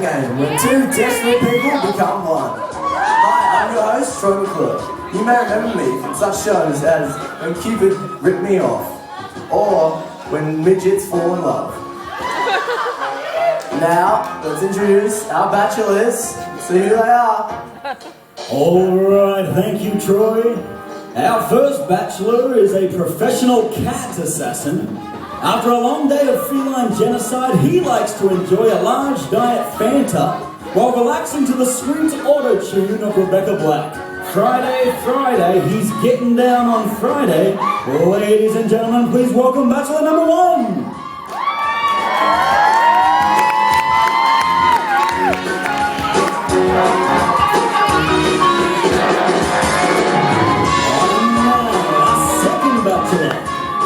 game where two desperate people become one. Hi, I'm your host, Troy McClure. You may remember me from such shows as When Cupid Ripped Me Off, or When Midgets Fall in Love. Now, let's introduce our bachelors. See who they are. Alright, thank you, Troy. Our first bachelor is a professional cat assassin. After a long day of feline genocide, he likes to enjoy a large diet Fanta while relaxing to the sweet auto-tune of Rebecca Black. Friday, Friday, he's getting down on Friday. Ladies and gentlemen, please welcome bachelor number one.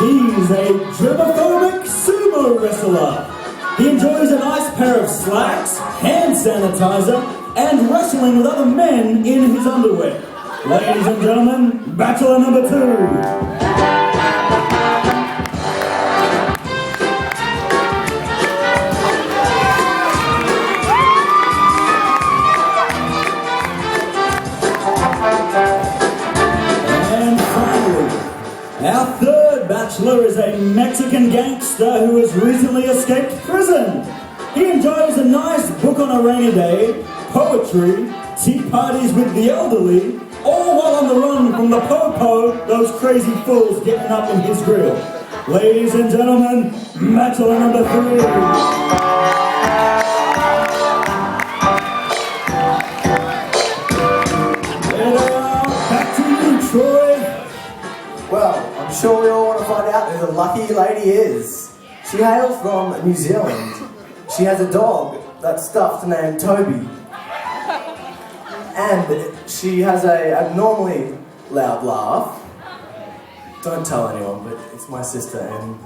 He's a germophobic sumo wrestler. He enjoys a nice pair of slacks, hand sanitizer, and wrestling with other men in his underwear. Ladies and gentlemen, bachelor number two. Our third bachelor is a Mexican gangster who has recently escaped prison. He enjoys a nice book on a rainy day, poetry, tea parties with the elderly, all while on the run from the po-po, those crazy fools getting up in his grill. Ladies and gentlemen, bachelor number three. Well, I'm sure we all want to find out who the lucky lady is. She hails from New Zealand. She has a dog that's stuffed named Toby. And she has a abnormally loud laugh. Don't tell anyone, but it's my sister and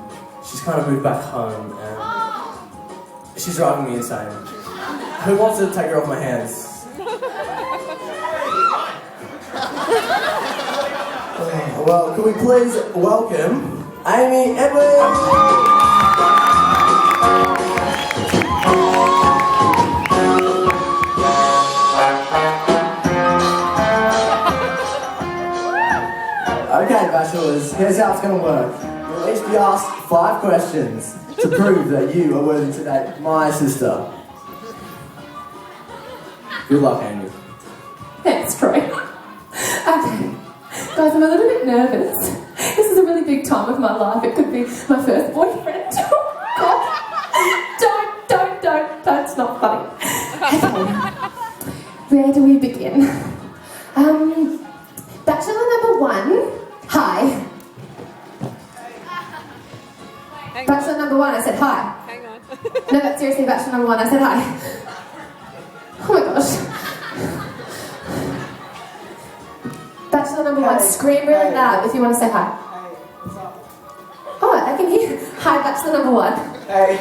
she's kind of moved back home and she's driving me insane. Who wants to take her off my hands? Well, can we please welcome Amy Edwards? Okay, bachelors, here's how it's going to work. You'll each be asked 5 questions to prove that you are worthy to date my sister. Good luck, Amy. Thanks, Troy. Okay. Guys, I'm a little bit nervous. This is a really big time of my life. It could be my first boyfriend. Oh, God. Don't. That's not funny. Okay. Where do we begin? Bachelor number one. Hi. Bachelor number one, I said hi. Hang on. No, but seriously, bachelor number one, I said hi. Oh my gosh. Bachelor number one, scream really loud if you want to say hi. Hey, what's up? Oh, I can hear. Hi, bachelor number one. Hey.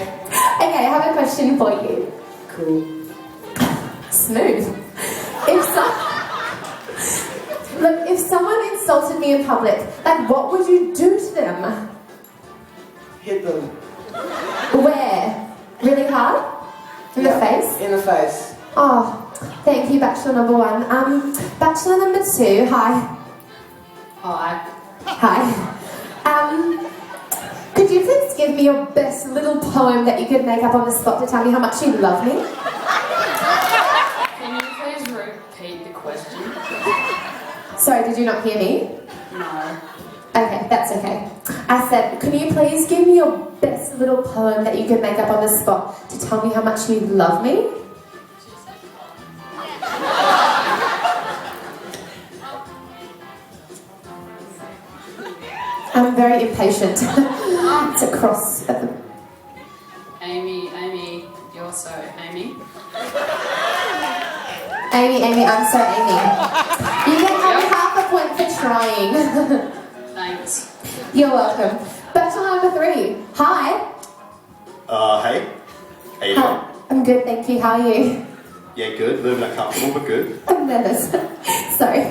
Okay, I have a question for you. Cool. Smooth. If someone insulted me in public, like what would you do to them? Hit them. Where? Really hard? In the face? In the face. Oh, thank you, bachelor number one. Bachelor number two, hi. Hi. Hi. Could you please give me your best little poem that you could make up on the spot to tell me how much you love me? Can you please repeat the question? Sorry, did you not hear me? No. Okay, that's okay. I said, can you please give me your best little poem that you could make up on the spot to tell me how much you love me? I'm very impatient. It's a cross at the... Amy, you're so Amy. Amy, I'm so Amy. You get only half a point for trying. Thanks. You're welcome. Bachelor number 3. Hi. Hey. How you doing? Hi. I'm good, thank you. How are you? Yeah, good. A little bit uncomfortable, but good. I'm nervous. Sorry.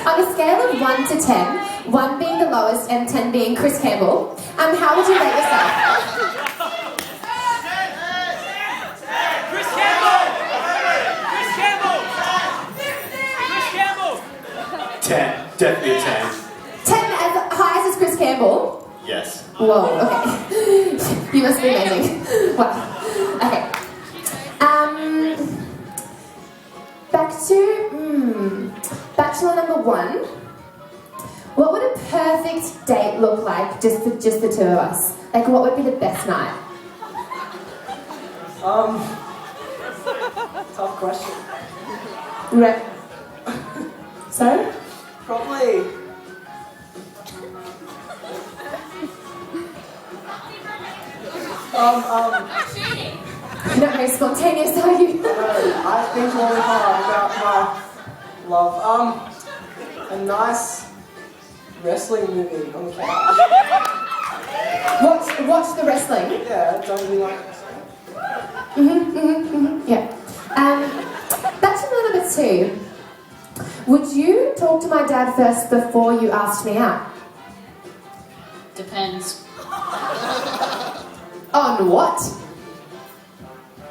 On a scale of 1 to 10, 1 being the lowest and 10 being Chris Campbell, how would you rate yourself? Chris Campbell! Definitely a 10. 10 as high as is Chris Campbell. Yes. Whoa, okay. You must be amazing. Wow. Okay. Back to Bachelor number 1. What would a perfect date look like just the two of us? Like, what would be the best night? Tough question. Right. So? Probably. You're not very spontaneous, are you? I think really hard about my love. A nice wrestling movie on the couch. Watch the wrestling. Yeah, don't you like wrestling? Yeah. Bachelor number 2. Would you talk to my dad first before you asked me out? Depends On what?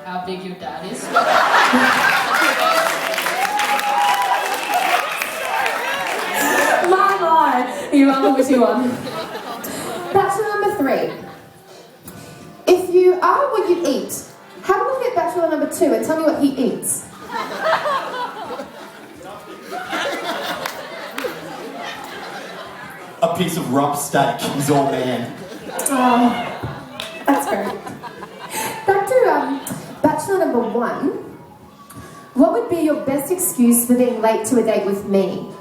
how big your dad is. My. You are the witty one. Bachelor number 3. If you are what you eat, have a look at Bachelor number 2 and tell me what he eats. A piece of rump steak is all man. Oh, that's great. Back to Bachelor number 1. What would be your best excuse for being late to a date with me?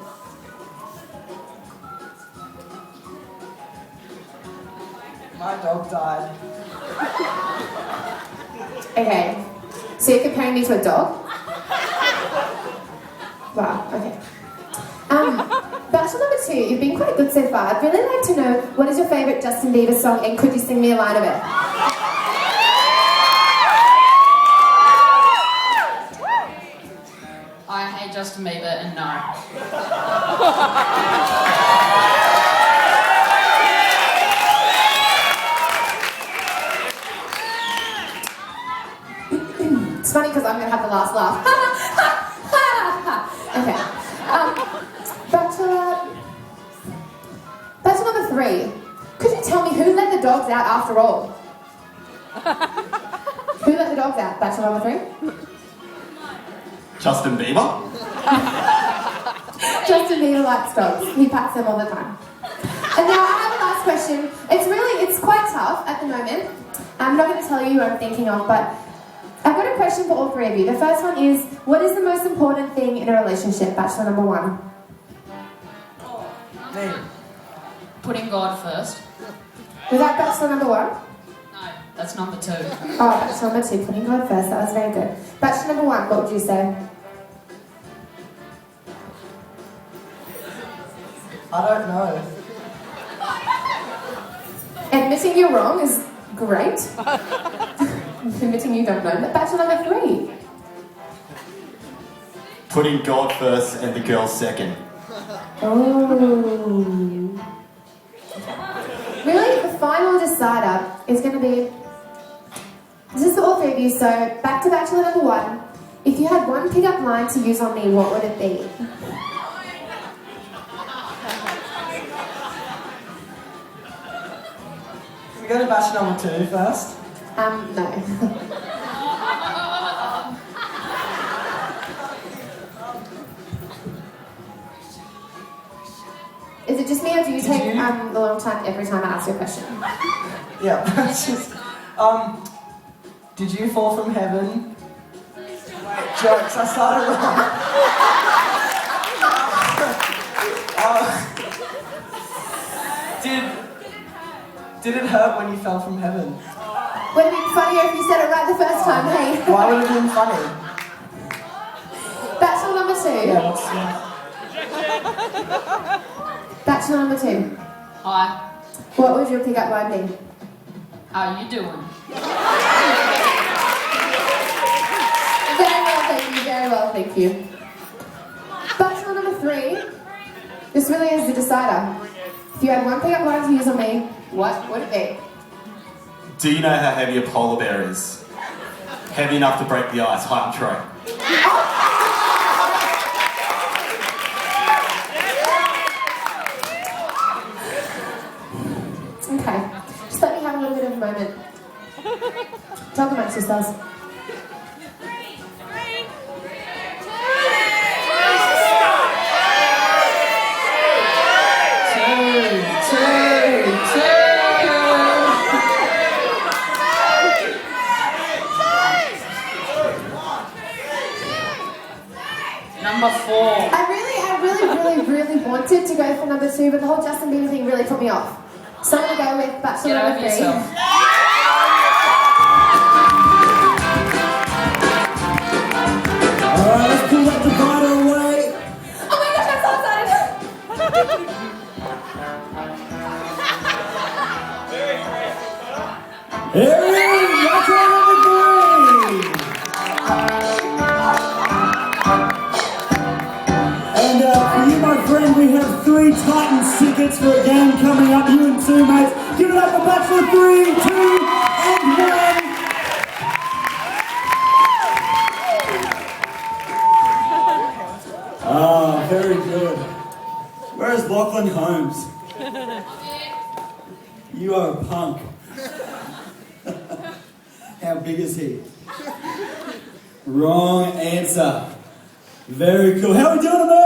My dog died. Okay. So you're comparing me to a dog? Wow, okay. Bachelor number 2, you've been quite good so far. I'd really like to know, what is your favourite Justin Bieber song and could you sing me a line of it? I hate Justin Bieber and no. It's funny because I'm going to have the last laugh. Okay. Bachelor number 3. Could you tell me who let the dogs out after all? Who let the dogs out? Bachelor number 3? Justin Bieber? Justin Bieber likes dogs. He pats them all the time. And now I have a last question. It's quite tough at the moment. I'm not going to tell you who I'm thinking of, but I've got a question for all 3 of you. The first one is, what is the most important thing in a relationship? Bachelor number 1. Me. Putting God first. Was that Bachelor number 1? No, that's number 2. Oh, Bachelor number 2, putting God first. That was very good. Bachelor number 1, what would you say? I don't know. Admitting you're wrong is great. Admitting you don't know. But Bachelor number 3. Putting God first and the girl second. Oh. Really, the final decider is going to be... This is for all 3 of you, so back to Bachelor number 1. If you had one pick-up line to use on me, what would it be? Can we go to Bachelor number 2 first? No. Is it just me, or do you take a long time every time I ask you a question? Yeah. It's just, did you fall from heaven? Jokes, I started wrong. Did it hurt when you fell from heaven? Would it be funnier if you said it right the first time, hey? Why would it have been funny? Bachelor number 2. Yeah, what's Bachelor number 2. Hi, What would your pick-up line be? how you doing? Very well, thank you. Very well, thank you. Bachelor number 3. This really is the decider. If you had one pick-up line to use on me, what would it be? Do you know how heavy a polar bear is? Heavy enough to break the ice. Hi, I'm Troy. moment. Talk amongst yourselves. Number 4. I really wanted to go for number 2, but the whole Justin Bieber thing really put me off. So I'm gonna go with Bachelor Get over number 3. yourself. Alright, let's pull that divider away. Oh my gosh, I'm so excited! Erin, that's our number 3. And for you, my friend, we have 3 Titans tickets for a game coming up. You and 2 mates. Give it up for Bachelor 3, 2, and 1. Ah, very good. Where's Lachlan Holmes? You are a punk. How big is he? Wrong answer. Very cool. How are we doing, mate?